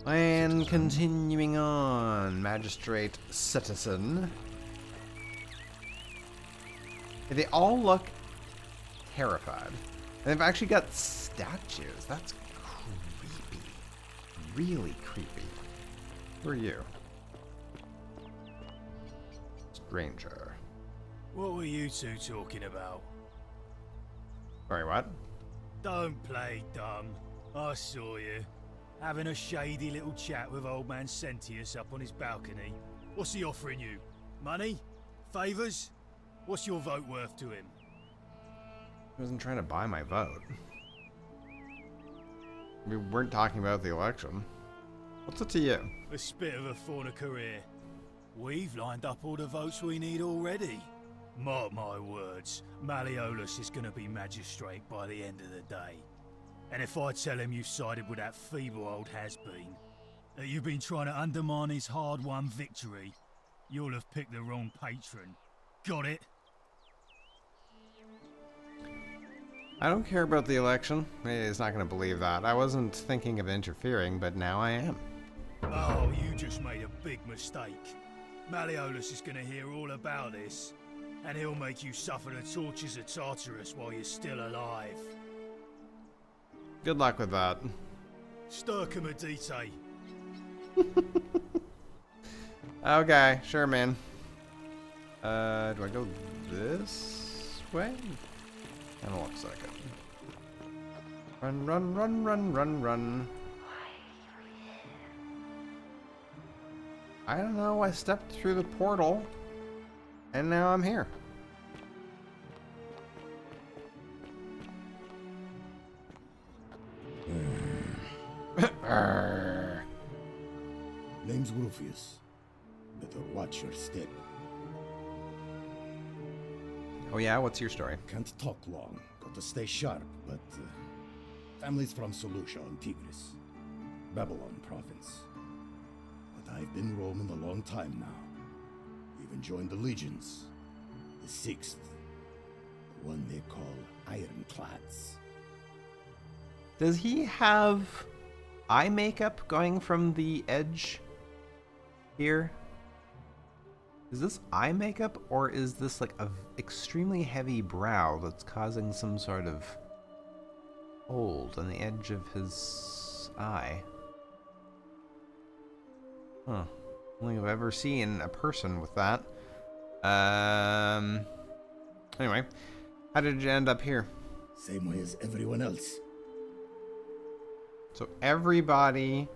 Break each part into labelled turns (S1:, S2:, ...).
S1: And continuing on, magistrate citizen. They all look terrified. And they've actually got statues. That's creepy. Really creepy. Who are you? Stranger.
S2: What were you two talking about?
S1: Sorry, what?
S2: Don't play dumb. I saw you. Having a shady little chat with old man Sentius up on his balcony. What's he offering you? Money? Favours? What's your vote worth to him?
S1: He wasn't trying to buy my vote. We weren't talking about the election. What's it to you?
S2: A spit of a fauna career. We've lined up all the votes we need already. Mark my words, Malleolus is going to be magistrate by the end of the day. And if I tell him you've sided with that feeble old has-been, that you've been trying to undermine his hard-won victory, you'll have picked the wrong patron. Got it?
S1: I don't care about the election. He's not going to believe that. I wasn't thinking of interfering, but now I am.
S2: Oh, you just made a big mistake. Malleolus is going to hear all about this, and he'll make you suffer the tortures of Tartarus while you're still alive.
S1: Good luck with that.
S2: Stircum Adite.
S1: Okay, sure, man. Do I go this way? I don't look like it. Run, run, run, run, run, run. I don't know, I stepped through the portal, and now I'm here.
S3: Name's Rufius. Better watch your step.
S1: Oh yeah, what's your story?
S3: Can't talk long. Got to stay sharp, but... family's from Seleucia on Tigris. Babylon province. But I've been roaming a long time now. Even joined the legions. The 6th. The one they call Ironclads.
S1: Does he have eye makeup going from the edge here? Is this eye makeup, or is this like a extremely heavy brow that's causing some sort of fold on the edge of his eye? Huh. I don't think I've ever seen a person with that. Anyway, how did you end up here?
S3: Same way as everyone else.
S1: So everybody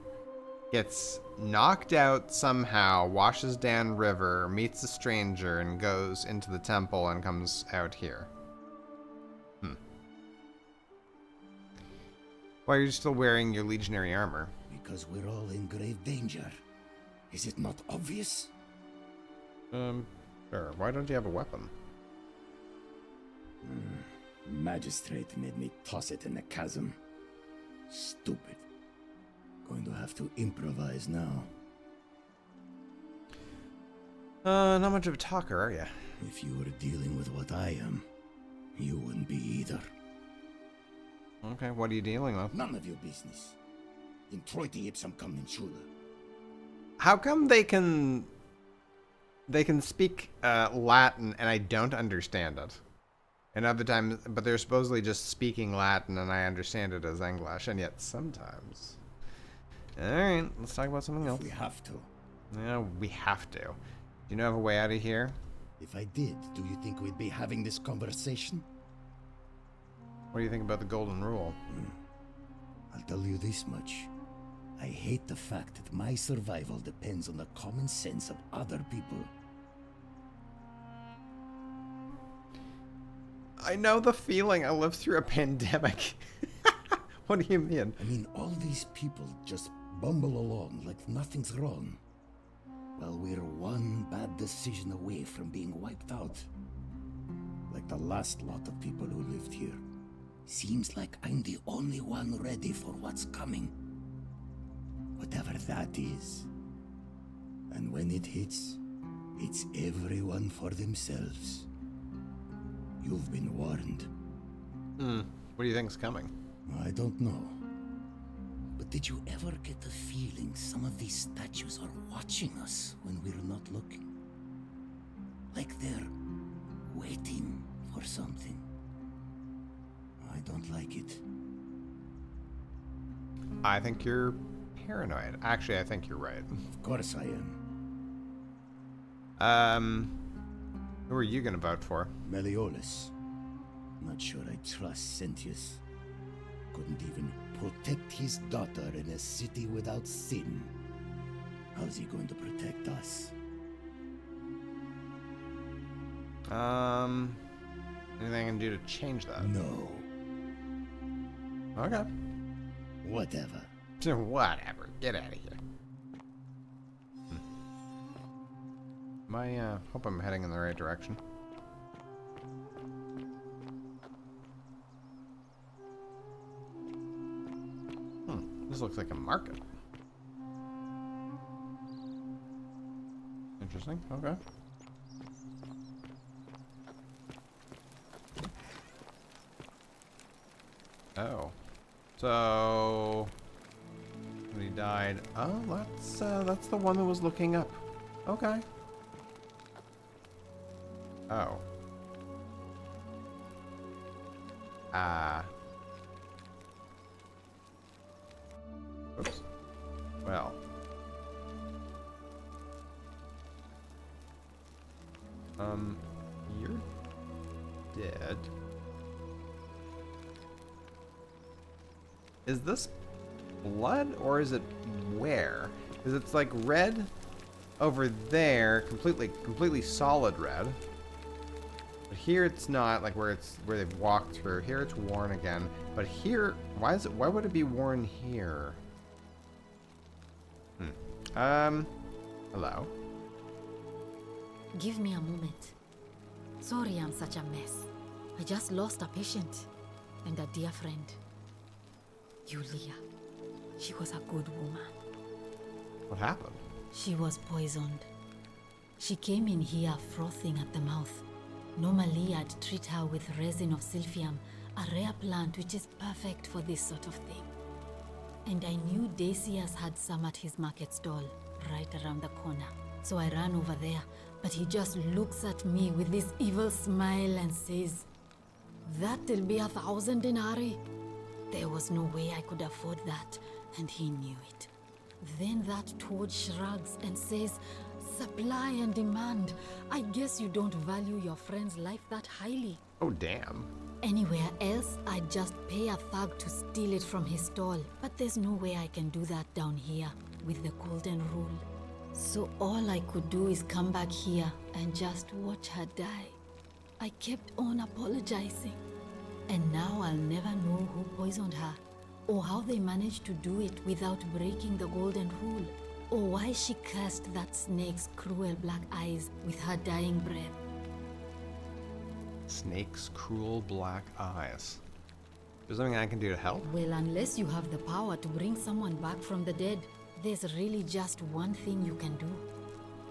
S1: gets knocked out somehow, washes down river, meets a stranger, and goes into the temple and comes out here. Why are you still wearing your legionary armor?
S3: Because we're all in grave danger. Is it not obvious?
S1: Sure. Why don't you have a weapon?
S3: Magistrate made me toss it in the chasm. Stupid. Going to have to improvise now.
S1: Not much of a talker, are you?
S3: If you were dealing with what I am, you wouldn't be either.
S1: Okay, what are you dealing with?
S3: None of your business. Introiti ipsum commensura.
S1: How come they can speak Latin and I don't understand it? And other times, but they're supposedly just speaking Latin and I understand it as English, and yet sometimes. Alright, let's talk about something else.
S3: We have to.
S1: Yeah, we have to. Do you know of a way out of here?
S3: If I did, do you think we'd be having this conversation?
S1: What do you think about the golden rule?
S3: I'll tell you this much. I hate the fact that my survival depends on the common sense of other people.
S1: I know the feeling. I lived through a pandemic. What do you mean?
S3: I mean, all these people just bumble along like nothing's wrong. Well, we're one bad decision away from being wiped out. Like the last lot of people who lived here. Seems like I'm the only one ready for what's coming. Whatever that is. And when it hits, it's everyone for themselves. You've been warned.
S1: What do you think's coming?
S3: I don't know. But But did you ever get the feeling some of these statues are watching us when we're not looking? Like they're waiting for something. I don't like it.
S1: I think you're paranoid. Actually, I think you're right.
S3: Of course I am.
S1: Who are you gonna vote for?
S3: Meliodas. Not sure I trust Sentius. Couldn't even protect his daughter in a city without sin. How's he going to protect us?
S1: Anything I can do to change that?
S3: No.
S1: Okay.
S3: Whatever.
S1: Whatever. Get out of here. Hope I'm heading in the right direction. This looks like a market. Interesting. Okay. Oh. So when he died. Oh, that's the one that was looking up. Okay. Oh. Oops. Well. You're dead. Is this blood or is it where? Because it's like red over there, completely solid red. But here it's not, like where they've walked through. Here it's worn again. But here, why would it be worn here? Hello.
S4: Give me a moment. Sorry I'm such a mess. I just lost a patient and a dear friend. Yulia. She was a good woman.
S1: What happened?
S4: She was poisoned. She came in here frothing at the mouth. Normally I'd treat her with resin of silphium, a rare plant which is perfect for this sort of thing. And I knew Decius had some at his market stall, right around the corner. So I ran over there, but he just looks at me with this evil smile and says, "That'll be 1,000 denarii." There was no way I could afford that, and he knew it. Then that toad shrugs and says, "Supply and demand. I guess you don't value your friend's life that highly."
S1: Oh, damn.
S4: Anywhere else, I'd just pay a thug to steal it from his stall. But there's no way I can do that down here with the golden rule. So all I could do is come back here and just watch her die. I kept on apologizing. And now I'll never know who poisoned her, or how they managed to do it without breaking the golden rule, or why she cursed that snake's cruel black eyes with her dying breath.
S1: Snake's cruel black eyes. Is there something I can do to help?
S4: Well, unless you have the power to bring someone back from the dead, there's really just one thing you can do.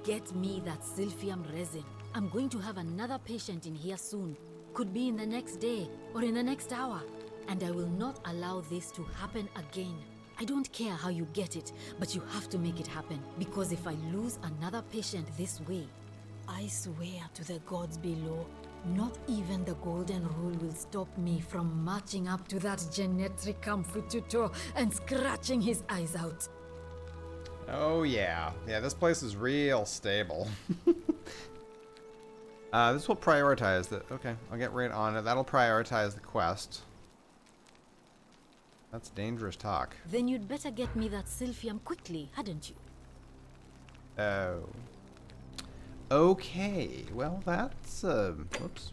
S4: Get me that silphium resin. I'm going to have another patient in here soon. Could be in the next day or in the next hour. And I will not allow this to happen again. I don't care how you get it, but you have to make it happen. Because if I lose another patient this way, I swear to the gods below, not even the golden rule will stop me from marching up to that genetricum fututo and scratching his eyes out.
S1: Oh yeah. Yeah, this place is real stable. This will prioritize the... Okay, I'll get right on it. That'll prioritize the quest. That's dangerous talk.
S4: Then you'd better get me that silphium quickly, hadn't you?
S1: Oh. Okay. Well, that's... Whoops.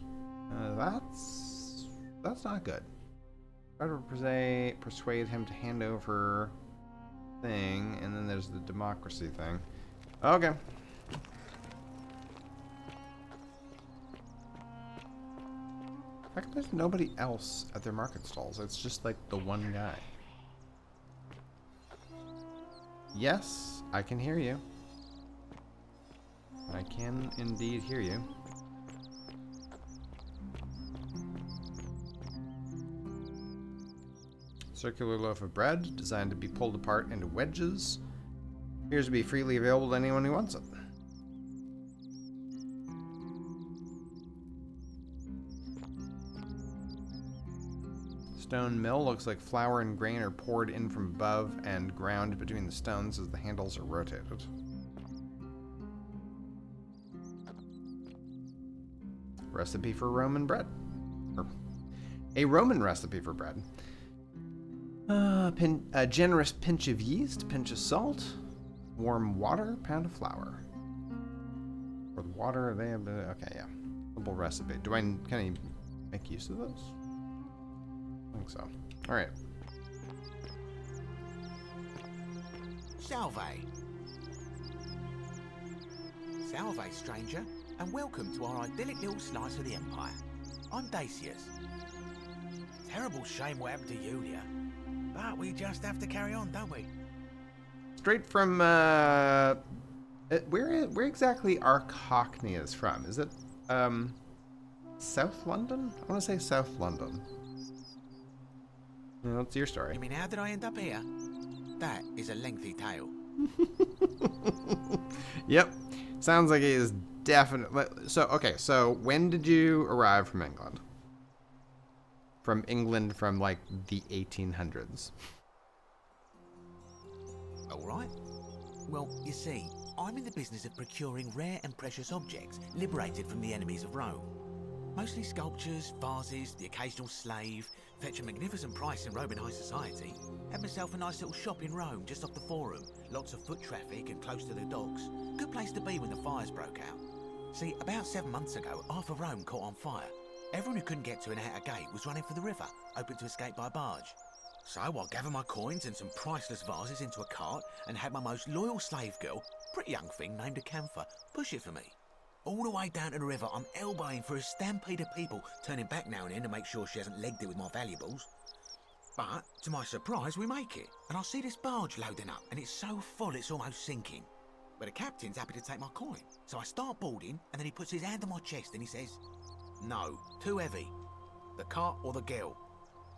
S1: That's not good. Try to persuade him to hand over thing, and then there's the democracy thing. Okay. How come there's nobody else at their market stalls? It's just like the one guy. Yes, I can hear you. I can indeed hear you. So Circular loaf of bread, designed to be pulled apart into wedges. Appears to be freely available to anyone who wants it. Stone mill looks like flour and grain are poured in from above and ground between the stones as the handles are rotated. Recipe for Roman bread. Or a Roman recipe for bread. A generous pinch of yeast, pinch of salt, warm water, pound of flour. For the water, they have okay, yeah. Simple recipe. Can I make use of those? I think so. All right.
S5: Salve. Salve, stranger, and welcome to our idyllic little slice of the Empire. I'm Dacius. Terrible shame what happened to Yulia, but we just have to carry on, don't we?
S1: Straight from where exactly are Cockneys from? Is it South London? I want to say South London. What's your story?
S5: You mean, how did I end up here? That is a lengthy tale.
S1: Yep. Sounds like it is definitely. So when did you arrive from England? From England from like the 1800s.
S5: All right. Well, you see, I'm in the business of procuring rare and precious objects liberated from the enemies of Rome. Mostly sculptures, vases, the occasional slave. Fetch a magnificent price in Roman high society. Had myself a nice little shop in Rome, just off the Forum. Lots of foot traffic and close to the docks. Good place to be when the fires broke out. See, about 7 months ago, half of Rome caught on fire. Everyone who couldn't get to an outer gate was running for the river, open to escape by barge. So I gathered my coins and some priceless vases into a cart and had my most loyal slave girl, pretty young thing named Acantha, push it for me. All the way down to the river, I'm elbowing for a stampede of people, turning back now and then to make sure she hasn't legged it with my valuables. But, to my surprise, we make it, and I see this barge loading up, and it's so full it's almost sinking. But the captain's happy to take my coin, so I start boarding, and then he puts his hand on my chest and he says, "No, too heavy. The cart or the girl."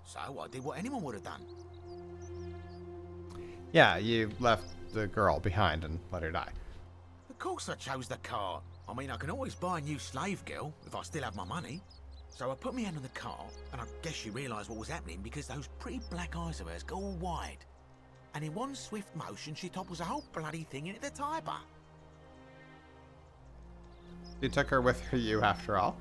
S5: So I did what anyone would have done.
S1: Yeah, you left the girl behind and let her die.
S5: Of course I chose the cart. I mean, I can always buy a new slave girl if I still have my money. So I put my hand on the cart, and I guess she realised what was happening because those pretty black eyes of hers go all wide. And in one swift motion, she topples the whole bloody thing into the Tiber.
S1: You took her with you after all?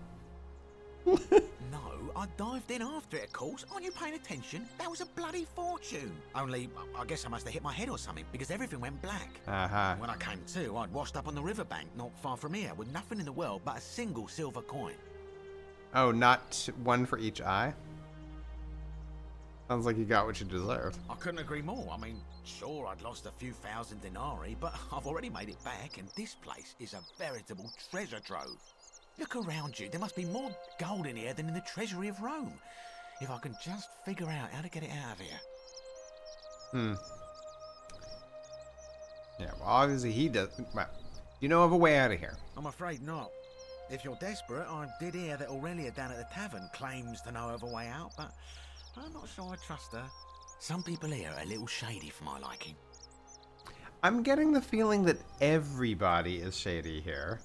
S5: No, I dived in after it, of course. Aren't you paying attention? That was a bloody fortune. Only, I guess I must have hit my head or something, because everything went black.
S1: Uh-huh.
S5: When I came to, I'd washed up on the riverbank, not far from here, with nothing in the world but a single silver coin.
S1: Oh, not one for each eye? Sounds like you got what you deserved.
S5: I couldn't agree more. I mean, sure, I'd lost a few thousand denarii, but I've already made it back, and this place is a veritable treasure trove. Look around you. There must be more gold in here than in the treasury of Rome. If I can just figure out how to get it out of here.
S1: Yeah, well, obviously he does. Well, you know of a way out of here.
S5: I'm afraid not. If you're desperate, I did hear that Aurelia down at the tavern claims to know of a way out, but I'm not sure I trust her. Some people here are a little shady for my liking.
S1: I'm getting the feeling that everybody is shady here.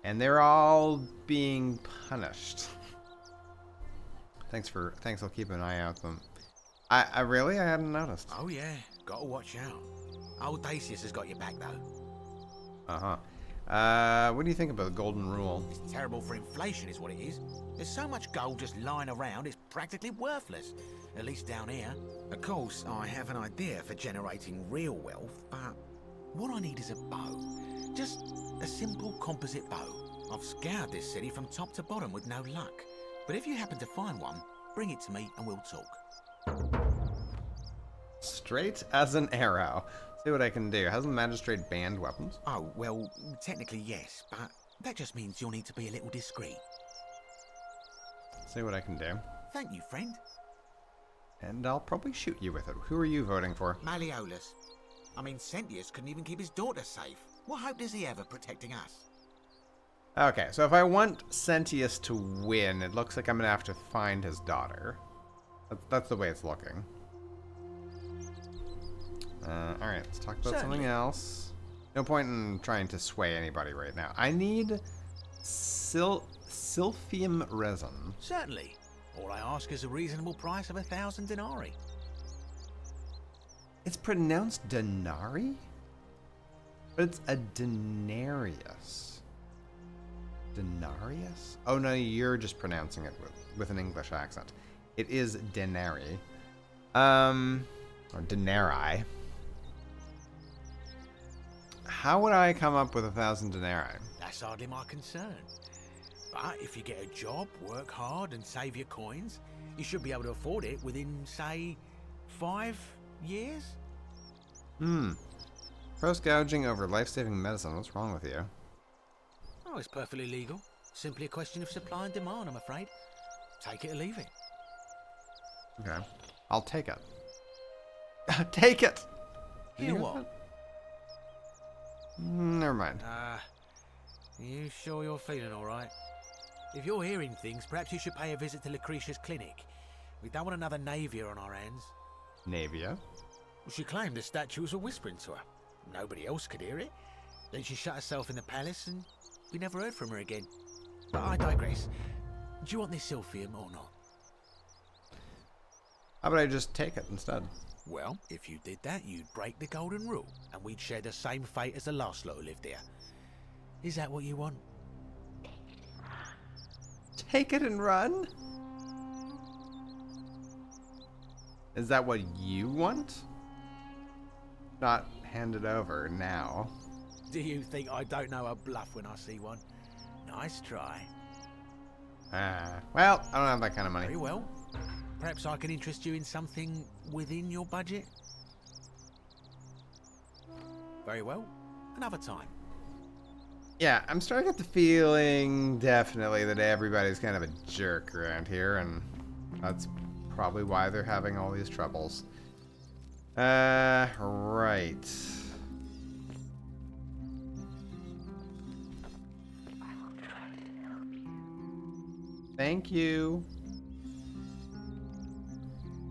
S1: And they're all being punished. Thanks, I'll keep an eye out for them. I hadn't noticed.
S5: Oh yeah, gotta watch out. Old Dacius has got your back though.
S1: What do you think about the golden rule?
S5: It's terrible for inflation is what it is. There's so much gold just lying around, it's practically worthless. At least down here. Of course, I have an idea for generating real wealth, but what I need is a bow. Just a simple composite bow. I've scoured this city from top to bottom with no luck. But if you happen to find one, bring it to me and we'll talk.
S1: Straight as an arrow. See what I can do. Hasn't Magistrate banned weapons?
S5: Oh, well, technically yes, but that just means you'll need to be a little discreet.
S1: See what I can do.
S5: Thank you, friend.
S1: And I'll probably shoot you with it. Who are you voting for?
S5: Malleolus. I mean, Sentius couldn't even keep his daughter safe. What hope does he have of protecting us?
S1: Okay, so if I want Sentius to win, it looks like I'm going to have to find his daughter. That's the way it's looking. Alright, let's talk about
S5: Certainly.
S1: something else. No point in trying to sway anybody right now. I need silphium resin.
S5: Certainly. All I ask is a reasonable price of 1,000 denarii.
S1: It's pronounced denari? But it's a denarius. Denarius? Oh no, you're just pronouncing it with an English accent. It is denari. Or denarii. How would I come up with 1,000 denarii?
S5: That's hardly my concern. But if you get a job, work hard and save your coins, you should be able to afford it within, say, 5 years?
S1: Price gouging over life-saving medicine. What's wrong with you?
S5: Oh, it's perfectly legal. Simply a question of supply and demand, I'm afraid. Take it or leave it.
S1: Okay. I'll take it. Take it!
S5: Hear what?
S1: Never mind.
S5: You sure you're feeling all right? If you're hearing things, perhaps you should pay a visit to Lucretia's clinic. We don't want another Navia on our hands.
S1: Navia?
S5: Well, she claimed the statues were whispering to her. Nobody else could hear it. Then she shut herself in the palace and we never heard from her again. But I digress. Do you want this silphium or not?
S1: How about I just take it instead?
S5: Well, if you did that, you'd break the golden rule, and we'd share the same fate as the last lot who lived here. Is that what you want?
S1: Take it and run? Is that what you want? Not hand it over now.
S5: Do you think I don't know a bluff when I see one? Nice try.
S1: Well, I don't have that kind of money.
S5: Very well. Perhaps I can interest you in something within your budget? Very well. Another time.
S1: Yeah, I'm starting to get the feeling, definitely, that everybody's kind of a jerk around here, and that's probably why they're having all these troubles. Right. Thank you.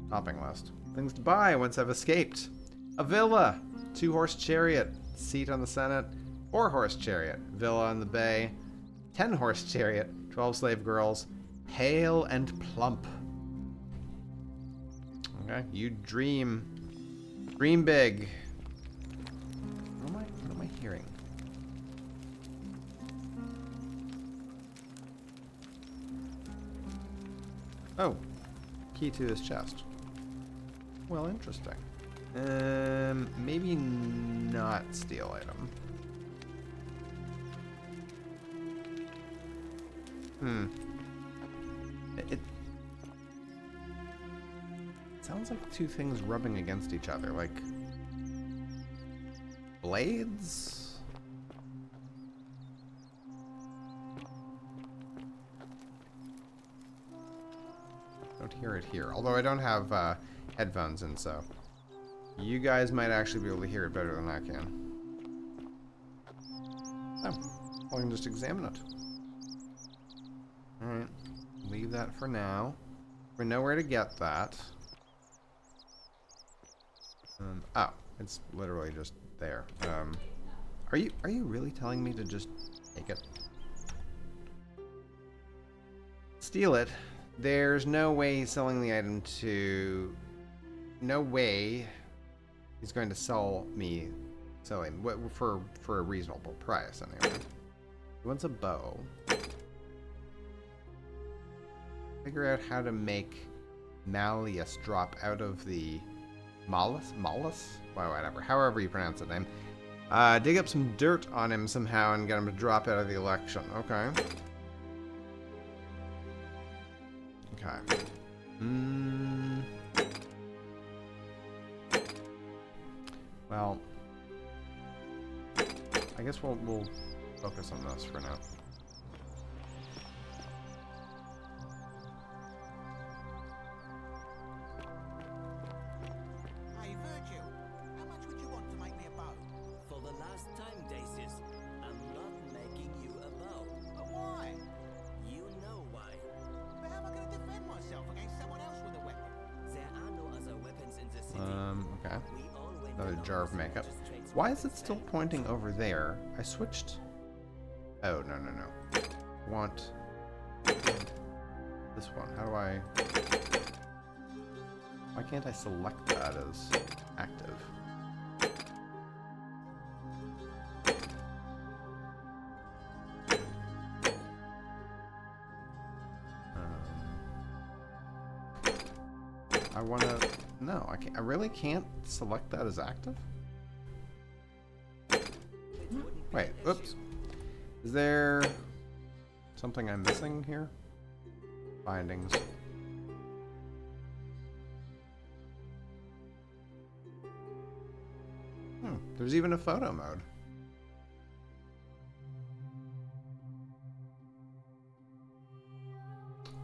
S1: Shopping list. Things to buy once I've escaped. A villa, 2-horse chariot, seat on the Senate, 4-horse chariot, villa on the bay, 10-horse chariot, 12 slave girls, pale and plump. Okay, you dream. Dream big. What am I hearing? Oh, key to this chest. Well, interesting. Maybe not steal item. It sounds like two things rubbing against each other, like blades? Don't hear it here. Although I don't have headphones in, so you guys might actually be able to hear it better than I can. Oh, I can just examine it. Alright, leave that for now. We know where to get that. Oh, it's literally just there. Are you really telling me to just take it? Steal it? There's no way he's selling the item to... No way he's going to sell him for a reasonable price, anyway. He wants a bow. Figure out how to make Malleus drop out of the... Malleus? Well, whatever. However you pronounce the name. Dig up some dirt on him somehow and get him to drop out of the election. Okay. Okay. Well, I guess we'll focus on this for now.
S5: Hey, Virgil, how much would you want to make me a bow?
S6: For the last time, Dacius, I'm not making you a bow.
S5: But why?
S6: You know why.
S5: But how am I going to defend myself against someone else with a weapon?
S6: There are no other weapons in the city.
S1: Okay.
S6: We all went
S1: Another jar of makeup. Why is it still pointing over there? I switched. Oh, no, no, no. Want this one. How do I... Why can't I select that as active? I want to... No, I can't. I really can't select that as active? Wait, oops. Is there something I'm missing here? Bindings. There's even a photo mode.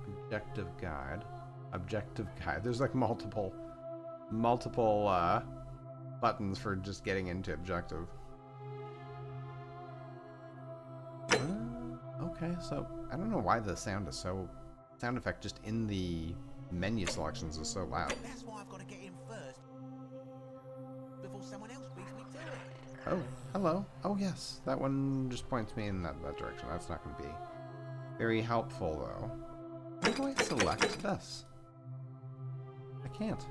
S1: Objective guide. Objective guide. There's like multiple buttons for just getting into objective. Okay, so I don't know why the sound effect just in the menu selections is so loud.
S5: That's why I've got to get in first before someone else beats me to it.
S1: Oh, hello. Oh yes, that one just points me in that direction. That's not going to be very helpful though. How do I select this? I can't.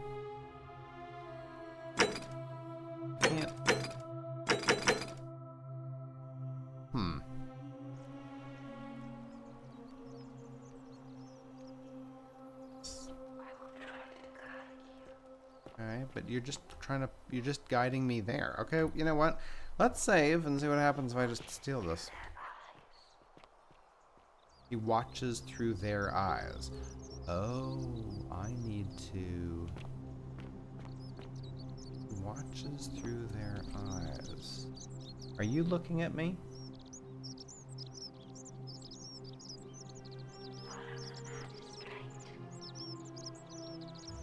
S1: Okay, but you're just guiding me there. Okay, you know what? Let's save and see what happens if I just steal this. He watches through their eyes. Oh, I need to... He watches through their eyes. Are you looking at me?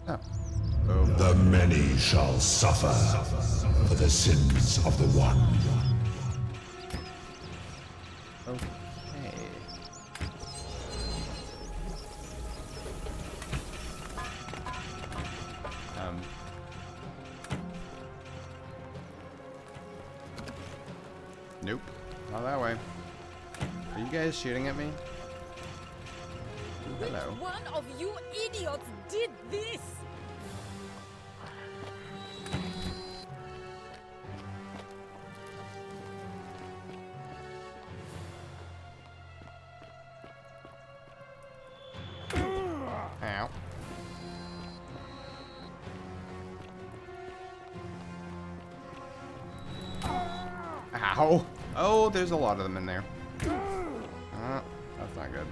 S1: Oh.
S7: The many shall suffer for the sins of the one.
S1: Okay. Nope. Not that way. Are you guys shooting at me? Ooh, hello.
S8: Which one of you idiots did this?
S1: Ow. Ow. Oh, there's a lot of them in there. That's not good.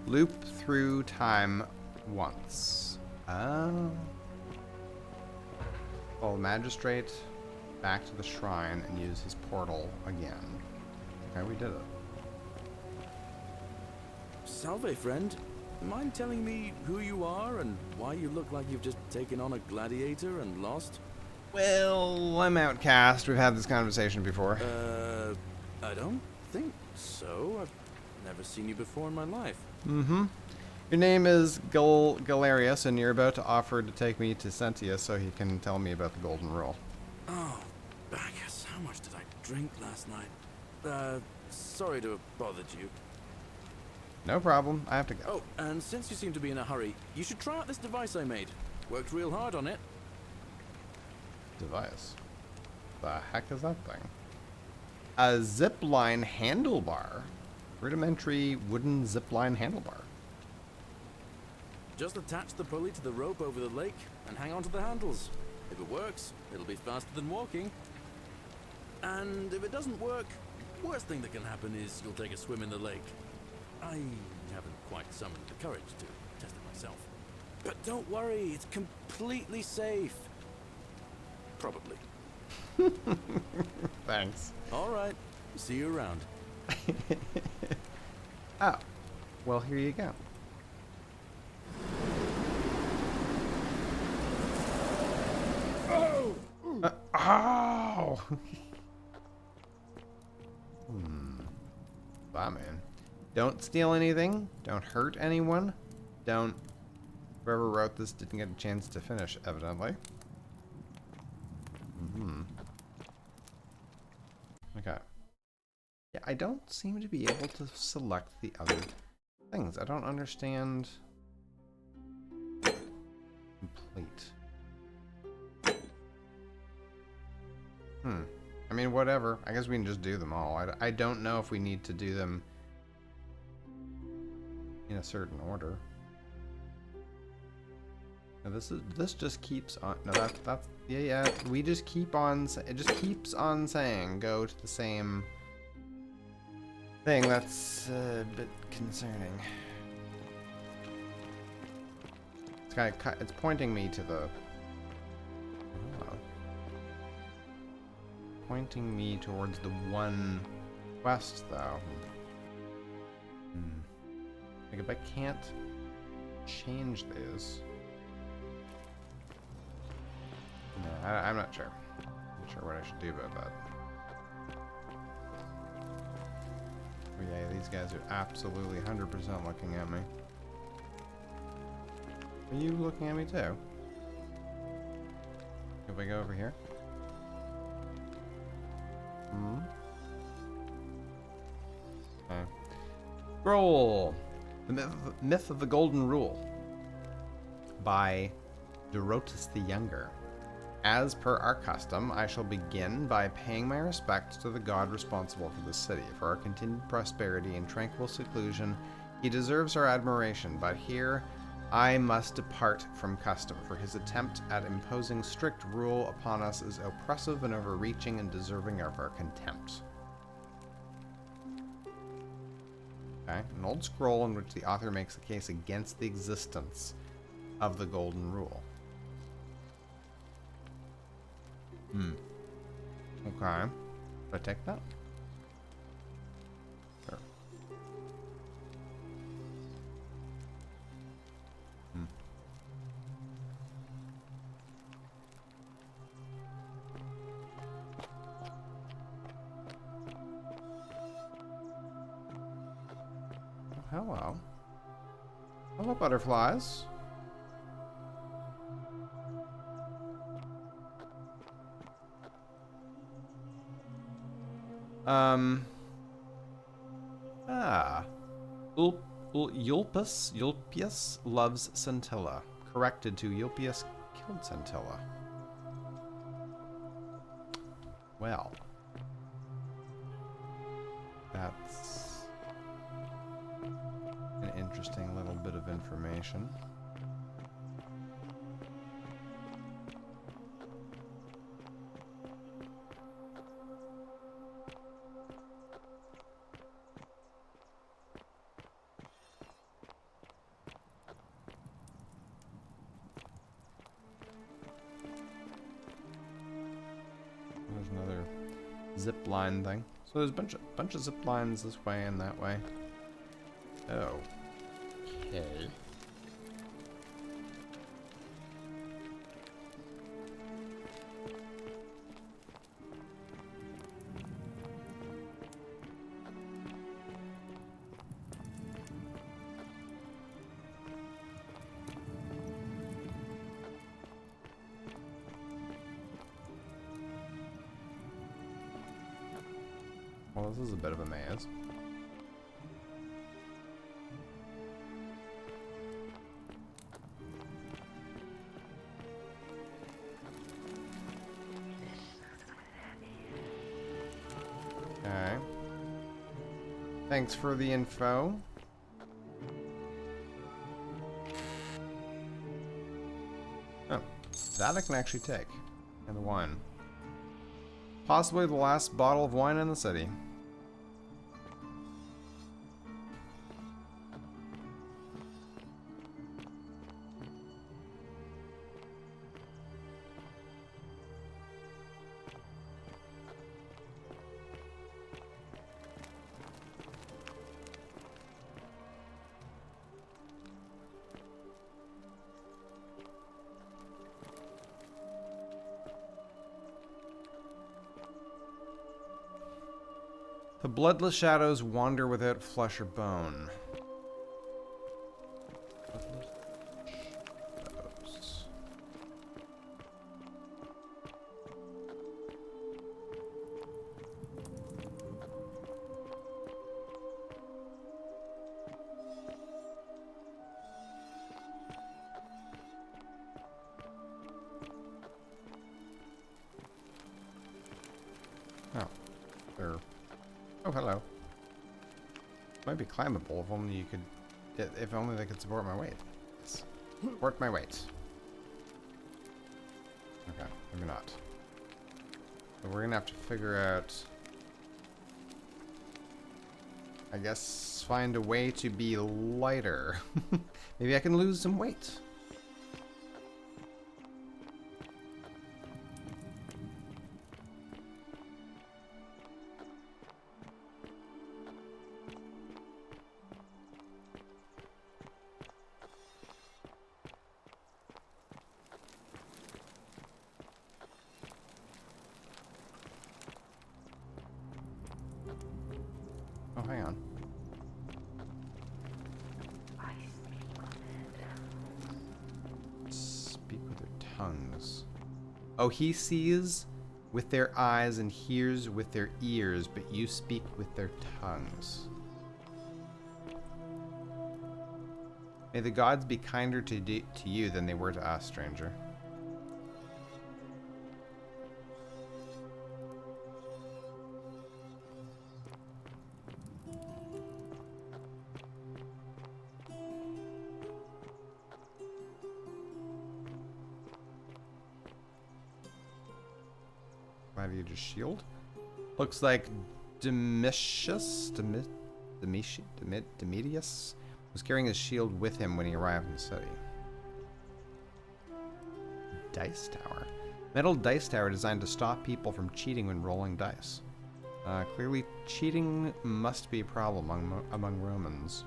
S1: Loop through time once. Oh. Follow Magistrate back to the shrine and use his portal again. Okay, we did it.
S9: Salve, friend. Mind telling me who you are and why you look like you've just taken on a gladiator and lost?
S1: Well, I'm outcast. We've had this conversation before.
S9: I don't think so. I've never seen you before in my life.
S1: Mm-hmm. Your name is Galerius, and you're about to offer to take me to Sentia so he can tell me about the Golden Rule.
S9: Oh, Bacchus, how much did I drink last night? Sorry to have bothered you.
S1: No problem. I have to go.
S9: Oh, and since you seem to be in a hurry, you should try out this device I made. Worked real hard on it.
S1: Device. The heck is that thing? A zipline handlebar. Rudimentary wooden zipline handlebar.
S9: Just attach the pulley to the rope over the lake and hang on to the handles. If it works, it'll be faster than walking. And if it doesn't work, worst thing that can happen is you'll take a swim in the lake. I haven't quite summoned the courage to test it myself. But don't worry, it's completely safe. Probably.
S1: Thanks.
S9: All right. See you around.
S1: Oh. Well, here you go. Oh! Batman. Don't steal anything. Don't hurt anyone. Don't... Whoever wrote this didn't get a chance to finish, evidently. Okay. Yeah, I don't seem to be able to select the other things. I don't understand... Complete. I mean, whatever. I guess we can just do them all. I don't know if we need to do them in a certain order. Now this just keeps on. No, that's yeah. We just keep on. It just keeps on saying go to the same thing. That's a bit concerning. It's pointing me to the. Pointing me towards the one quest, though. Like, if I can't change these... No, I'm not sure. I'm not sure what I should do about that. Oh yeah, these guys are absolutely 100% looking at me. Are you looking at me too? If I go over here? Okay. Scroll! The Myth of the Golden Rule by Dorotus the Younger. As per our custom, I shall begin by paying my respects to the god responsible for this city. For our continued prosperity and tranquil seclusion, he deserves our admiration, but here I must depart from custom, for his attempt at imposing strict rule upon us is oppressive and overreaching and deserving of our contempt. Okay, an old scroll in which the author makes a case against the existence of the Golden Rule. Okay. Should I take that? Sure. Hello. Hello, butterflies. Ulpius loves Scintilla. Corrected to Ulpius killed Scintilla. Well. That's an interesting little bit of information. There's another zip line thing. So there's a bunch of zip lines this way and that way. Oh. Okay. Well, this is a bit of a maze. Okay. Thanks for the info. Oh, that I can actually take. And the wine. Possibly the last bottle of wine in the city. The bloodless shadows wander without flesh or bone. Bloodless shadows. Oh, they're... Oh, hello. Might be climbable if only you could... If only they could support my weight. Yes. Support my weight. Okay, maybe not. So we're gonna have to figure out... I guess find a way to be lighter. Maybe I can lose some weight. Oh, hang on. Speak with their tongues. Oh, he sees with their eyes and hears with their ears, but you speak with their tongues. May the gods be kinder to you than they were to us, stranger. Gladiator's shield. Looks like Domitius was carrying his shield with him when he arrived in the city. Dice tower. Metal dice tower designed to stop people from cheating when rolling dice. Clearly, cheating must be a problem among Romans.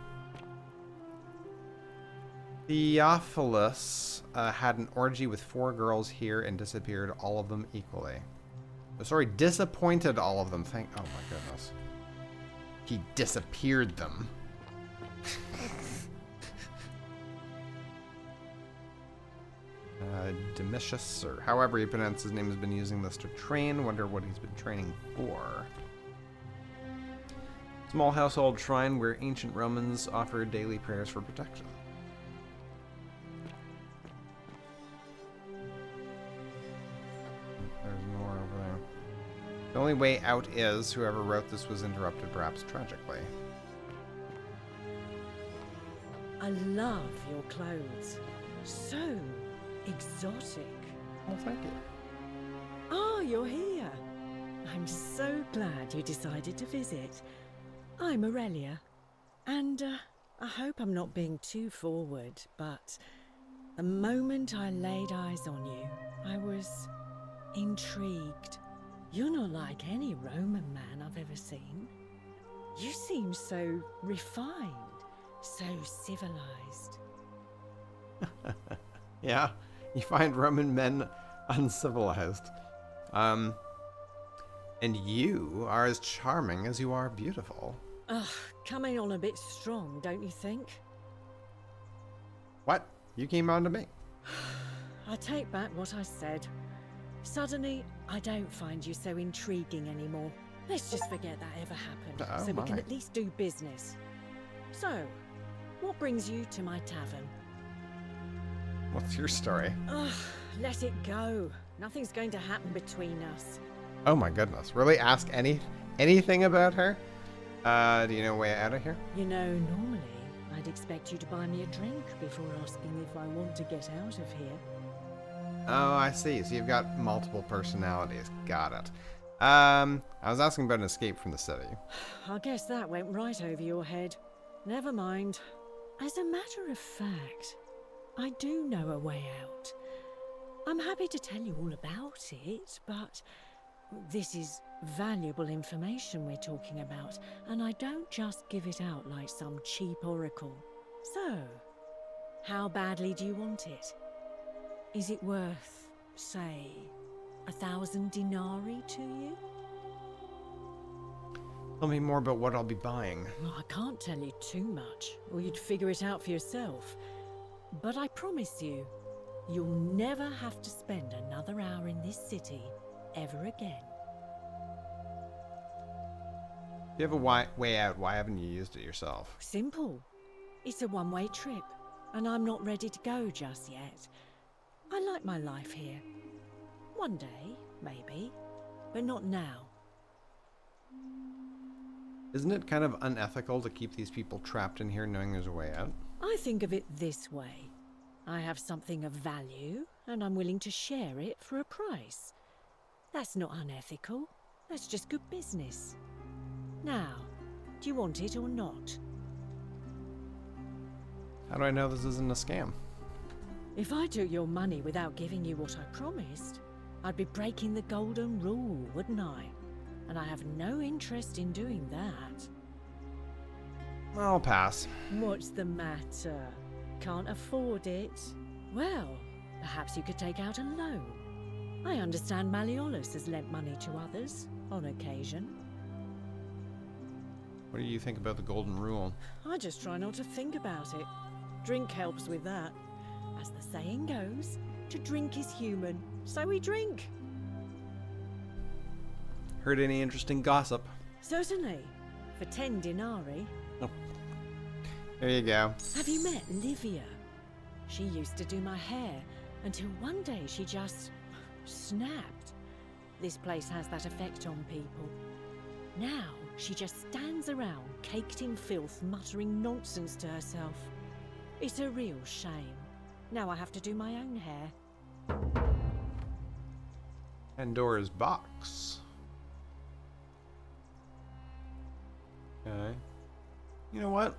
S1: Theophilus had an orgy with 4 girls here and disappeared all of them equally. Oh, sorry, disappointed all of them. Oh my goodness. He disappeared them. Domitius, or however he pronounced his name, has been using this to train. Wonder what he's been training for. Small household shrine where ancient Romans offered daily prayers for protection. There's more over there. The only way out is whoever wrote this was interrupted, perhaps tragically.
S8: I love your clothes. So exotic.
S1: Oh, thank you.
S8: Oh, you're here. I'm so glad you decided to visit. I'm Aurelia, and I hope I'm not being too forward, but the moment I laid eyes on you, I was intrigued. You're not like any Roman man I've ever seen. You seem so refined, so civilized.
S1: Yeah, you find Roman men uncivilized. And you are as charming as you are beautiful.
S8: Ugh, coming on a bit strong, don't you think?
S1: What? You came on to me.
S8: I take back what I said. Suddenly, I don't find you so intriguing anymore. Let's just forget that ever happened, so we can at least do business. So, what brings you to my tavern?
S1: What's your story?
S8: Ugh, let it go. Nothing's going to happen between us.
S1: Oh my goodness. Really ask anything about her? Do you know a way out of here?
S8: You know, normally, I'd expect you to buy me a drink before asking if I want to get out of here.
S1: Oh, I see. So you've got multiple personalities. Got it. I was asking about an escape from the city.
S8: I guess that went right over your head. Never mind. As a matter of fact, I do know a way out. I'm happy to tell you all about it, but this is valuable information we're talking about, and I don't just give it out like some cheap oracle. So, how badly do you want it? Is it worth, say, 1,000 denarii to you?
S1: Tell me more about what I'll be buying.
S8: Well, I can't tell you too much, or you'd figure it out for yourself. But I promise you, you'll never have to spend another hour in this city ever again.
S1: You have a way out. Why haven't you used it yourself?
S8: Simple. It's a one-way trip, and I'm not ready to go just yet. I like my life here. One day, maybe, but not now.
S1: Isn't it kind of unethical to keep these people trapped in here knowing there's a way out?
S8: I think of it this way. I have something of value, and I'm willing to share it for a price. That's not unethical. That's just good business. Now, do you want it or not?
S1: How do I know this isn't a scam?
S8: If I took your money without giving you what I promised, I'd be breaking the golden rule, wouldn't I? And I have no interest in doing that.
S1: I'll pass.
S8: What's the matter? Can't afford it? Well, perhaps you could take out a loan. I understand Malleolus has lent money to others, on occasion.
S1: What do you think about the golden rule?
S8: I just try not to think about it. Drink helps with that. As the saying goes, to drink is human, so we drink.
S1: Heard any interesting gossip?
S8: Certainly, for 10 denarii.
S1: Oh. There you go.
S8: Have you met Livia? She used to do my hair until one day she just snapped. This place has that effect on people. Now she just stands around caked in filth, muttering nonsense to herself. It's a real shame. Now I have to do my own hair.
S1: Pandora's box. Okay. You know what?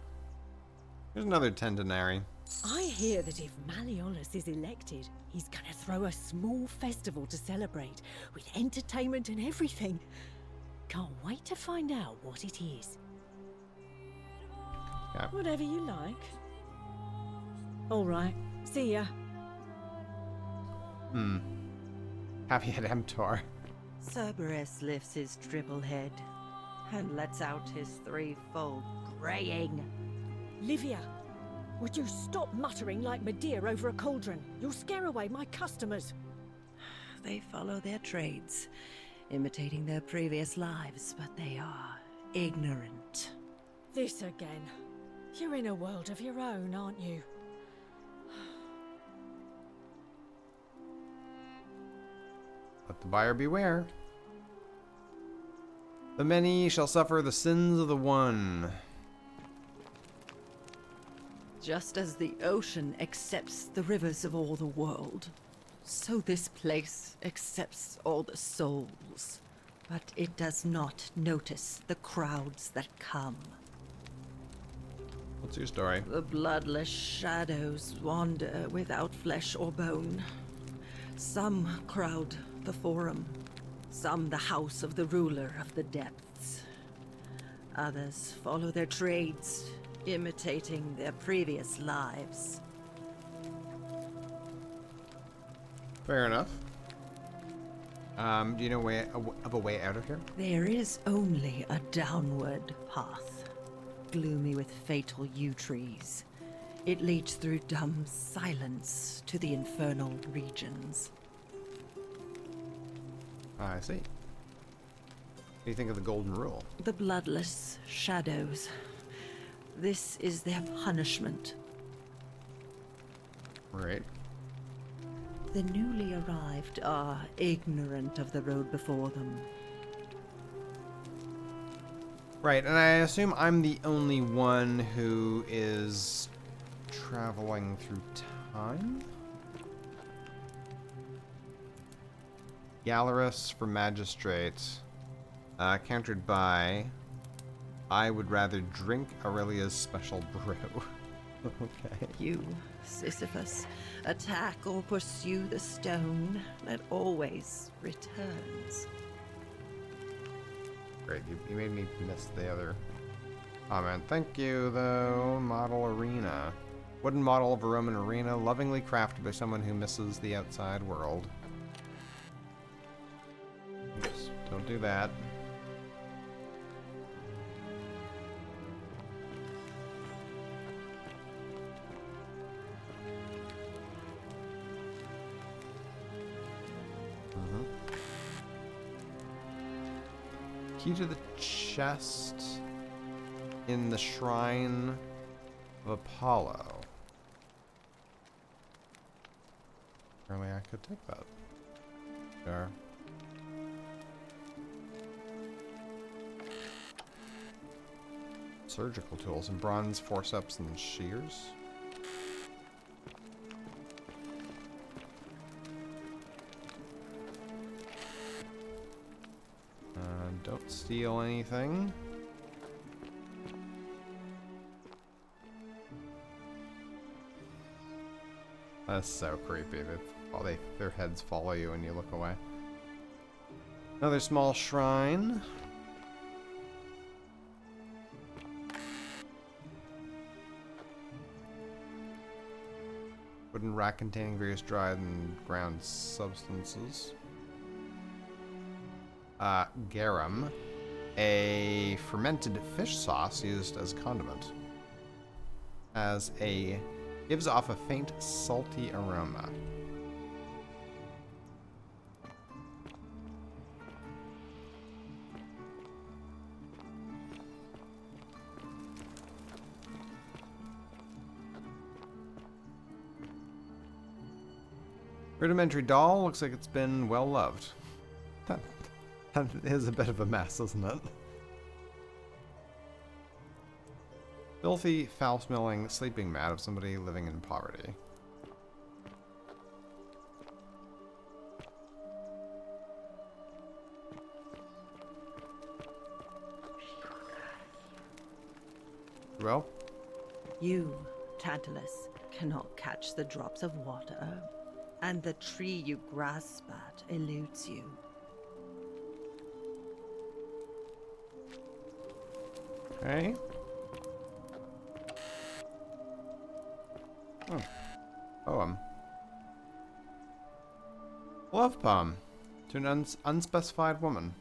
S1: Here's another 10 denarii.
S8: I hear that if Malleolus is elected, he's gonna throw a small festival to celebrate, with entertainment and everything. Can't wait to find out what it is.
S1: Okay.
S8: Whatever you like. All right, see ya.
S1: Happy at Emptor.
S10: Cerberus lifts his triple head and lets out his threefold graying.
S8: Livia, would you stop muttering like Medea over a cauldron? You'll scare away my customers.
S10: They follow their trades, imitating their previous lives, but they are ignorant.
S8: This again. You're in a world of your own, aren't you?
S1: Let the buyer beware. The many shall suffer the sins of the one.
S10: Just as the ocean accepts the rivers of all the world, so this place accepts all the souls. But it does not notice the crowds that come.
S1: What's your story?
S10: The bloodless shadows wander without flesh or bone. Some crowd the Forum, some the house of the ruler of the depths. Others follow their trades, imitating their previous lives.
S1: Fair enough. Do you know of a way out of here?
S10: There is only a downward path, gloomy with fatal yew trees. It leads through dumb silence to the infernal regions.
S1: I see. What do you think of the golden rule?
S10: The bloodless shadows. This is their punishment.
S1: Right.
S10: The newly arrived are ignorant of the road before them.
S1: Right, and I assume I'm the only one who is traveling through time? Gallerus for magistrate. Countered by... I would rather drink Aurelia's special brew. Okay.
S10: You, Sisyphus, attack or pursue the stone that always returns.
S1: Great, you made me miss the other comment. Thank you, though. Model arena. Wooden model of a Roman arena, lovingly crafted by someone who misses the outside world. Oops, don't do that. Key to the chest in the shrine of Apollo. Apparently I could take that. Sure. Surgical tools and bronze forceps and shears. Don't steal anything. That's so creepy. Their heads follow you when you look away. Another small shrine. Wooden rack containing various dried and ground substances. Garum, a fermented fish sauce used as a condiment. Gives off a faint salty aroma. Rudimentary doll looks like it's been well loved. That is a bit of a mess, isn't it? Filthy, foul-smelling sleeping mat of somebody living in poverty. Well?
S10: You, Tantalus, cannot catch the drops of water, and the tree you grasp at eludes you.
S1: Okay. Oh. Poem. Love poem to an unspecified woman.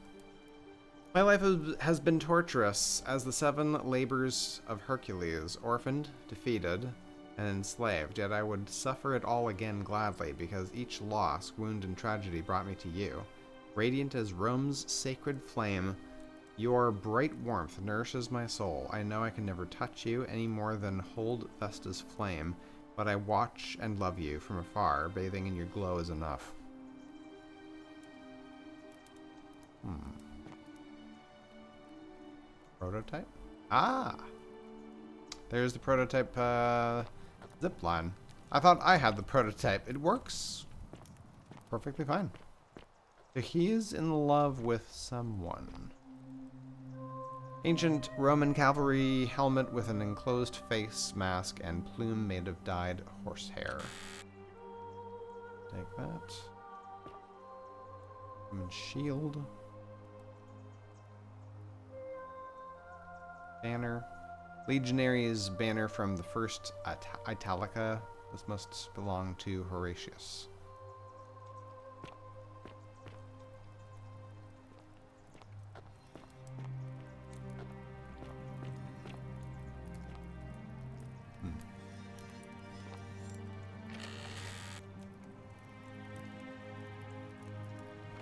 S1: My life has been torturous as the 7 labors of Hercules, orphaned, defeated, and enslaved, yet I would suffer it all again gladly, because each loss, wound, and tragedy brought me to you. Radiant as Rome's sacred flame, your bright warmth nourishes my soul. I know I can never touch you any more than hold Vesta's flame, but I watch and love you from afar. Bathing in your glow is enough. Prototype? Ah! There's the prototype zipline. I thought I had the prototype. It works perfectly fine. So he is in love with someone. Ancient Roman cavalry helmet with an enclosed face mask and plume made of dyed horsehair. Take that. Roman shield. Banner. Legionaries' banner from the first Italica. This must belong to Horatius.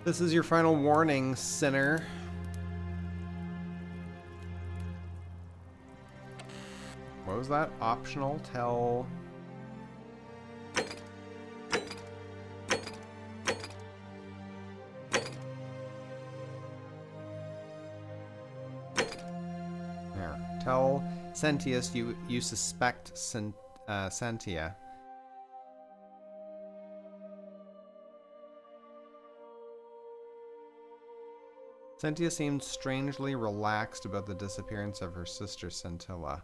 S1: This is your final warning, sinner. What was that? Optional tell. There. Tell Sentius you suspect Sentia. Sentia seemed strangely relaxed about the disappearance of her sister Centilla.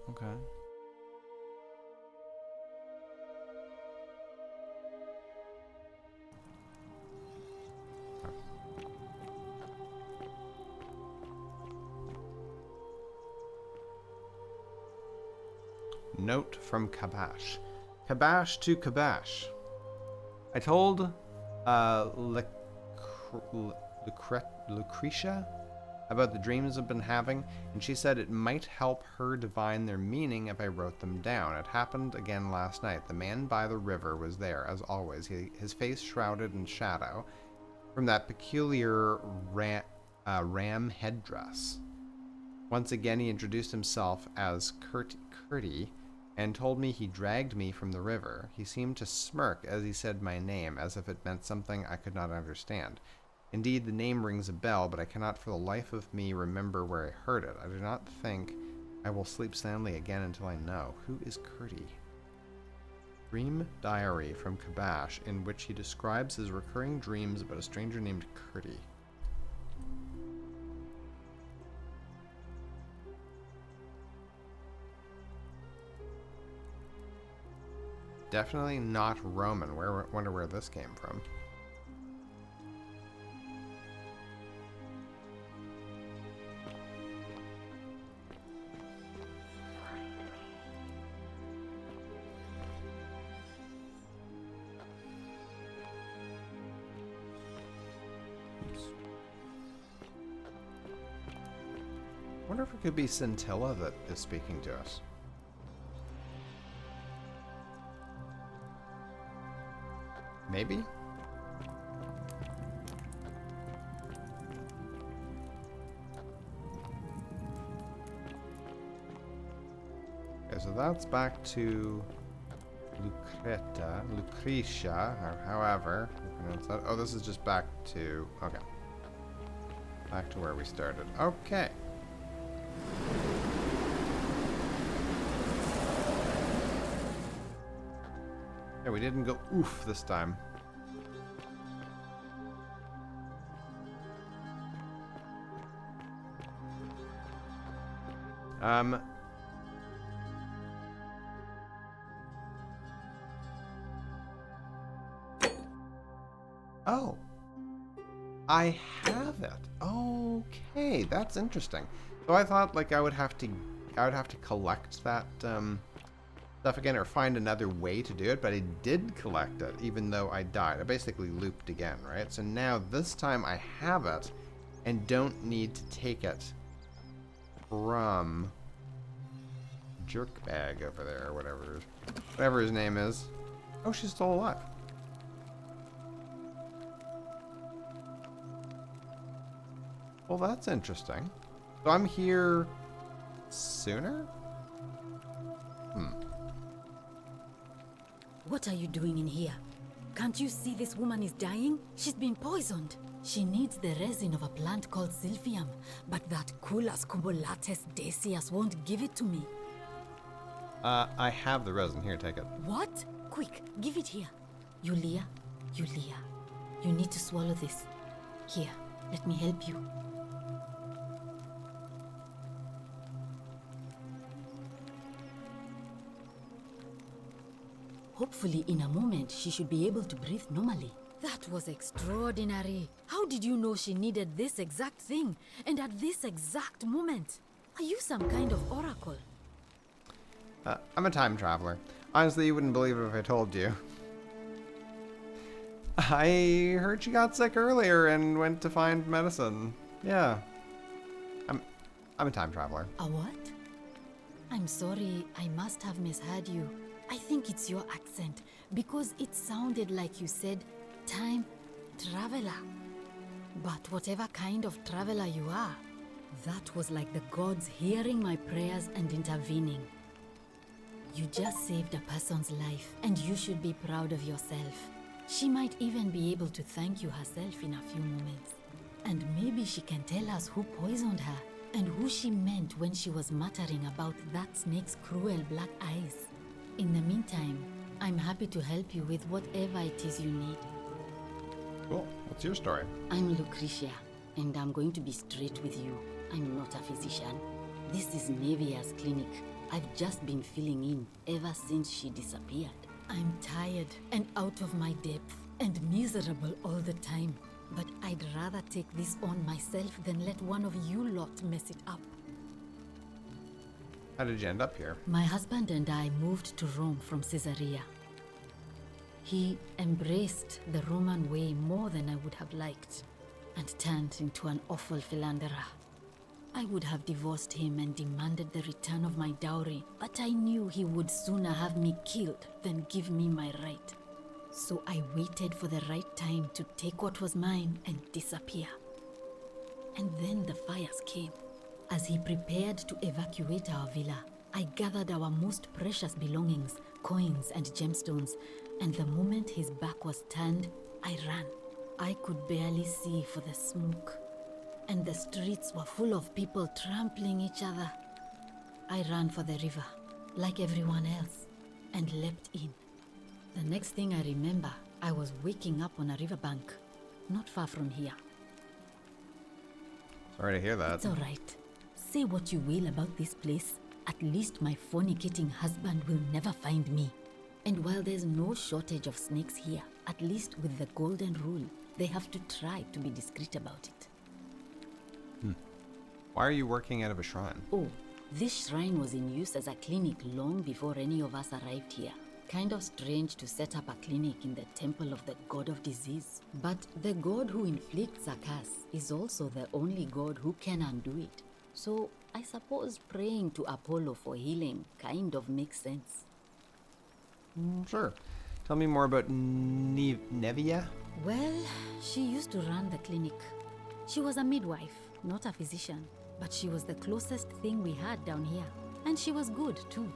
S1: Okay. Note from Kabash. Kabash to Kabash. I told Lucretia about the dreams I've been having, and she said it might help her divine their meaning if I wrote them down. It happened again last night. The man by the river was there, as always, his face shrouded in shadow from that peculiar ram headdress. Once again, he introduced himself as Curty and told me he dragged me from the river. He seemed to smirk as he said my name, as if it meant something I could not understand. Indeed, the name rings a bell, but I cannot for the life of me remember where I heard it. I do not think I will sleep soundly again until I know. Who is Curty? Dream diary from Kabash, in which he describes his recurring dreams about a stranger named Curty. Definitely not Roman. Wonder where this came from. Wonder if it could be Scintilla that is speaking to us. Maybe? Okay, so that's back to Lucretia, or however you pronounce that. Oh, this is just back to, okay. Back to where we started. Okay. Yeah, we didn't go oof this time. Oh. I have it. Okay, that's interesting. So I thought like I would have to collect that stuff again, or find another way to do it, but I did collect it even though I died. I basically looped again, right? So now this time I have it and don't need to take it from Jerkbag over there, or whatever his name is. Oh, she's still alive. Well, that's interesting. So I'm here sooner?
S4: What are you doing in here? Can't you see this woman is dying? She's been poisoned. She needs the resin of a plant called Silphium, but that Culus cubulatus decius won't give it to me.
S1: I have the resin. Here, take it.
S4: What? Quick, give it here. Yulia, you need to swallow this. Here, let me help you. Hopefully, in a moment, she should be able to breathe normally. That was extraordinary. How did you know she needed this exact thing, and at this exact moment? Are you some kind of oracle?
S1: I'm a time traveler. Honestly, you wouldn't believe it if I told you. I heard she got sick earlier and went to find medicine. Yeah. I'm a time traveler.
S4: A what? I'm sorry, I must have misheard you. I think it's your accent, because it sounded like you said time traveler. But whatever kind of traveler you are, that was like the gods hearing my prayers and intervening. You just saved a person's life, and you should be proud of yourself. She might even be able to thank you herself in a few moments. And maybe she can tell us who poisoned her, and who she meant when she was muttering about that snake's cruel black eyes. In the meantime, I'm happy to help you with whatever it is you need.
S1: Cool. What's your story?
S4: I'm Lucretia, and I'm going to be straight with you. I'm not a physician. This is Nevia's clinic. I've just been filling in ever since she disappeared. I'm tired and out of my depth and miserable all the time. But I'd rather take this on myself than let one of you lot mess it up.
S1: How did you end up here?
S4: My husband and I moved to Rome from Caesarea. He embraced the Roman way more than I would have liked, and turned into an awful philanderer. I would have divorced him and demanded the return of my dowry, but I knew he would sooner have me killed than give me my right. So I waited for the right time to take what was mine and disappear. And then the fires came. As he prepared to evacuate our villa, I gathered our most precious belongings, coins and gemstones, and the moment his back was turned, I ran. I could barely see for the smoke, and the streets were full of people trampling each other. I ran for the river, like everyone else, and leapt in. The next thing I remember, I was waking up on a riverbank, not far from here.
S1: Sorry to hear that.
S4: It's all right. Say what you will about this place. At least my fornicating husband will never find me. And while there's no shortage of snakes here, at least with the golden rule, they have to try to be discreet about it.
S1: Why are you working out of a shrine?
S4: Oh, this shrine was in use as a clinic long before any of us arrived here. Kind of strange to set up a clinic in the temple of the god of disease. But the god who inflicts a curse is also the only god who can undo it. So I suppose praying to Apollo for healing kind of makes sense.
S1: Sure. Tell me more about Nevia.
S4: Well, she used to run the clinic. She was a midwife, not a physician, but she was the closest thing we had down here. And she was good too,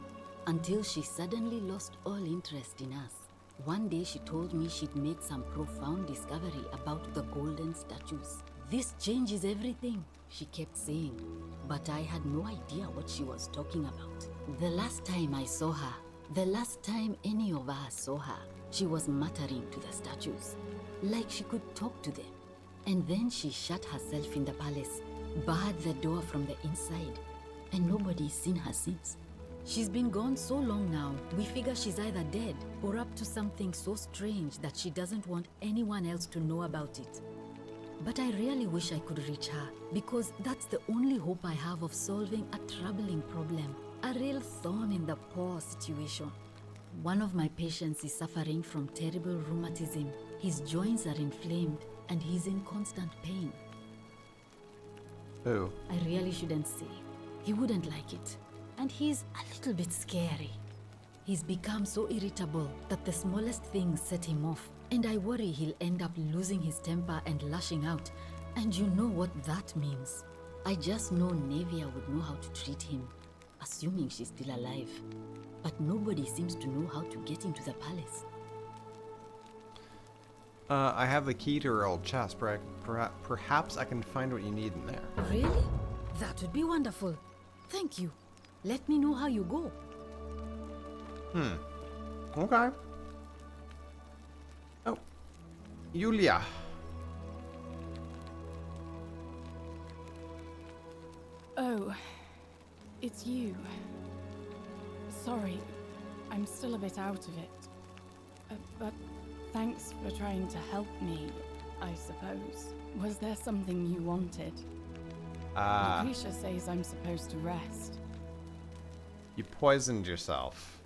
S4: until she suddenly lost all interest in us. One day she told me she'd made some profound discovery about the golden statues. This changes everything, she kept saying, but I had no idea what she was talking about. The last time I saw her, the last time any of us saw her, she was muttering to the statues, like she could talk to them. And then she shut herself in the palace, barred the door from the inside, and nobody's seen her since. She's been gone so long now, we figure she's either dead or up to something so strange that she doesn't want anyone else to know about it. But I really wish I could reach her, because that's the only hope I have of solving a troubling problem, a real thorn in the paw situation. One of my patients is suffering from terrible rheumatism. His joints are inflamed and he's in constant pain.
S1: Who?
S4: I really shouldn't say. He wouldn't like it. And he's a little bit scary. He's become so irritable that the smallest things set him off. And I worry he'll end up losing his temper and lashing out. And you know what that means. I just know Nevia would know how to treat him, assuming she's still alive. But nobody seems to know how to get into the palace.
S1: I have the key to her old chest. Perhaps I can find what you need in there.
S4: Really? That would be wonderful. Thank you. Let me know how you go.
S1: Okay. Oh. Yulia.
S11: Oh, it's you. Sorry, I'm still a bit out of it. But thanks for trying to help me, I suppose. Was there something you wanted? Lucretia says I'm supposed to rest.
S1: You poisoned yourself.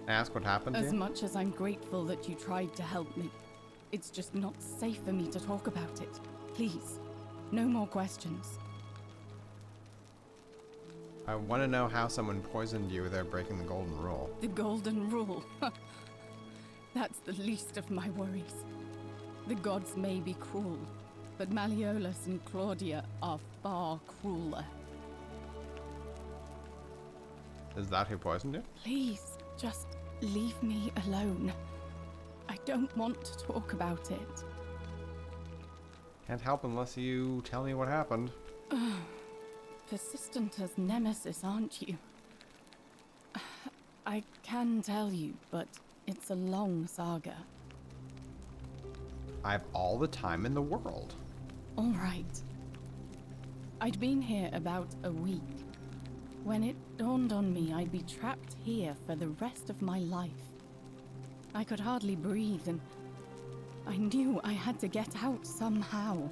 S1: Can I ask what happened to
S11: As
S1: you?
S11: much as I'm grateful that you tried to help me, it's just not safe for me to talk about it. Please, no more questions.
S1: I want to know how someone poisoned you without breaking the golden rule.
S11: The golden rule. That's the least of my worries. The gods may be cruel, but Malleolus and Claudia are far crueler.
S1: Is that who poisoned you?
S11: Please, just leave me alone. I don't want to talk about it.
S1: Can't help unless you tell me what happened.
S11: Persistent as Nemesis, aren't you? I can tell you, but it's a long saga.
S1: I have all the time in the world.
S11: All right. I'd been here about a week when it dawned on me I'd be trapped here for the rest of my life. I could hardly breathe, and I knew I had to get out somehow.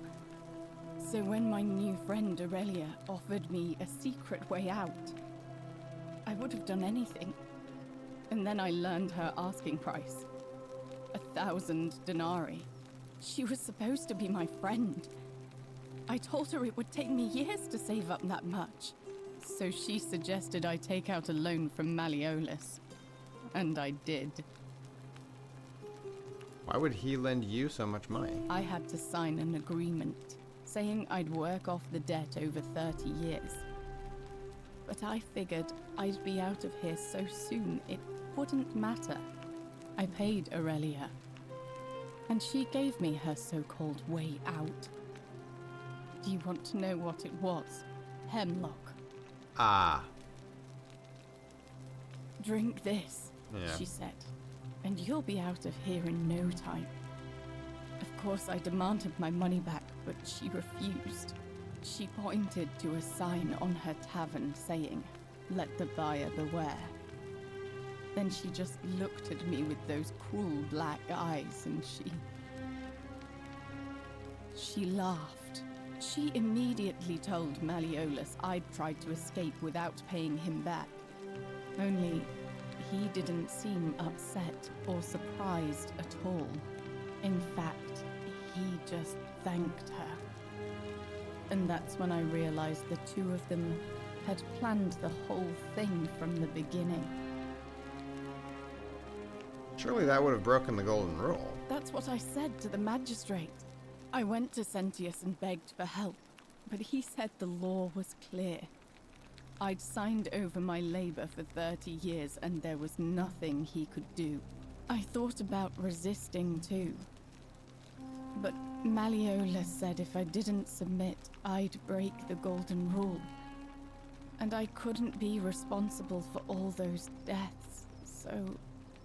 S11: So when my new friend Aurelia offered me a secret way out, I would have done anything. And then I learned her asking price. 1,000 denarii. She was supposed to be my friend. I told her it would take me years to save up that much. So she suggested I take out a loan from Malleolus. And I did.
S1: Why would he lend you so much money?
S11: I had to sign an agreement saying I'd work off the debt over 30 years. But I figured I'd be out of here so soon it wouldn't matter. I paid Aurelia, and she gave me her so-called way out. Do you want to know what it was? Hemlock.
S1: Ah.
S11: Drink this,
S1: Yeah.
S11: she said, and you'll be out of here in no time. Of course, I demanded my money back, but she refused. She pointed to a sign on her tavern saying, "Let the buyer beware." Then she just looked at me with those cruel black eyes and she laughed. She immediately told Malleolus I'd tried to escape without paying him back. Only, he didn't seem upset or surprised at all. In fact, he just thanked her. And that's when I realized the two of them had planned the whole thing from the beginning.
S1: Surely that would have broken the golden rule.
S11: That's what I said to the magistrate. I went to Sentius and begged for help, but he said the law was clear. I'd signed over my labor for 30 years and there was nothing he could do. I thought about resisting too. But Malleolus said if I didn't submit, I'd break the golden rule. And I couldn't be responsible for all those deaths, so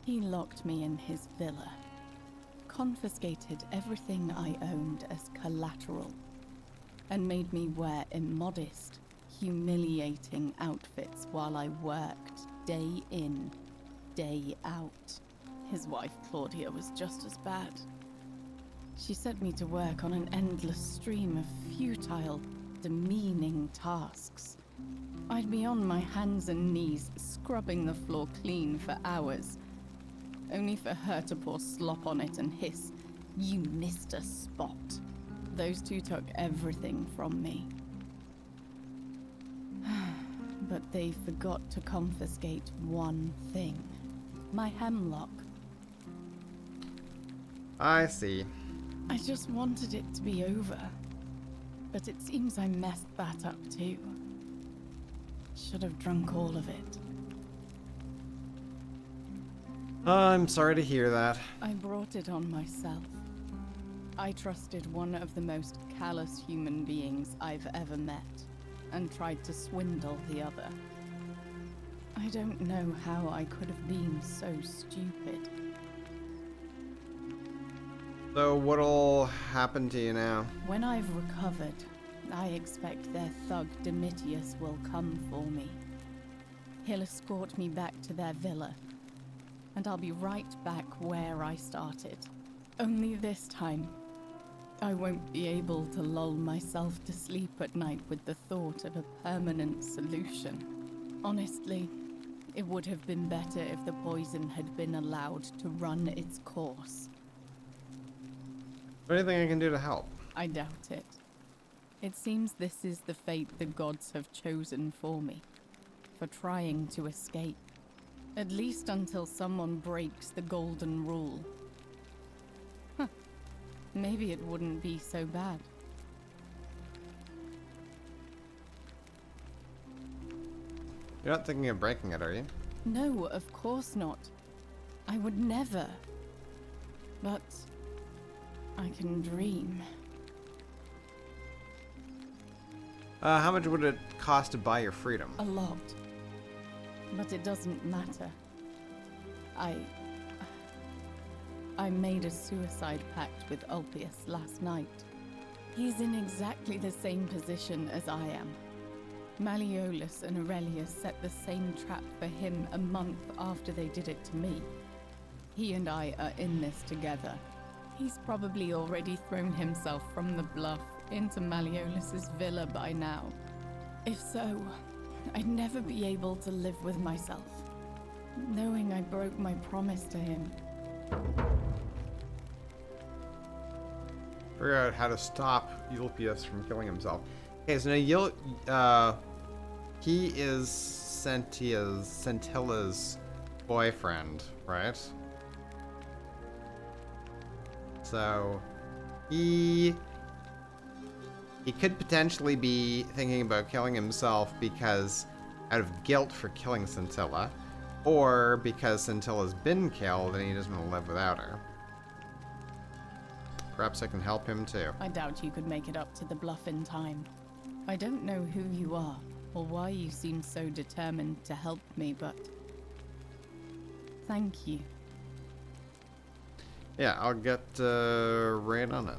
S11: he locked me in his villa. Confiscated everything I owned as collateral, and made me wear immodest, humiliating outfits while I worked day in, day out. His wife Claudia was just as bad. She sent me to work on an endless stream of futile, demeaning tasks. I'd be on my hands and knees, scrubbing the floor clean for hours, only for her to pour slop on it and hiss, "You missed a spot." Those two took everything from me. But they forgot to confiscate one thing. My hemlock.
S1: I see.
S11: I just wanted it to be over. But it seems I messed that up too. Should have drunk all of it.
S1: I'm sorry to hear that.
S11: I brought it on myself. I trusted one of the most callous human beings I've ever met, and tried to swindle the other. I don't know how I could have been so stupid.
S1: So what'll happen to you now?
S11: When I've recovered, I expect their thug Domitius will come for me. He'll escort me back to their villa, and I'll be right back where I started. Only this time, I won't be able to lull myself to sleep at night with the thought of a permanent solution. Honestly, it would have been better if the poison had been allowed to run its course.
S1: Is there anything I can do to help?
S11: I doubt it. It seems this is the fate the gods have chosen for me, for trying to escape. At least until someone breaks the golden rule. Huh. Maybe it wouldn't be so bad.
S1: You're not thinking of breaking it, are you?
S11: No, of course not. I would never. But I can dream.
S1: How much would it cost to buy your freedom?
S11: A lot. But it doesn't matter. I made a suicide pact with Ulpius last night. He's in exactly the same position as I am. Malleolus and Aurelia set the same trap for him a month after they did it to me. He and I are in this together. He's probably already thrown himself from the bluff into Malleolus's villa by now. If so, I'd never be able to live with myself, knowing I broke my promise to him.
S1: Figure out how to stop Ulpius from killing himself. Okay, so now he is Scentilla's boyfriend, right? So he could potentially be thinking about killing himself because out of guilt for killing Scintilla, or because Scintilla's been killed and he doesn't want to live without her. Perhaps I can help him too.
S11: I doubt you could make it up to the bluff in time. I don't know who you are, or why you seem so determined to help me, but thank you.
S1: Yeah, I'll get right on it.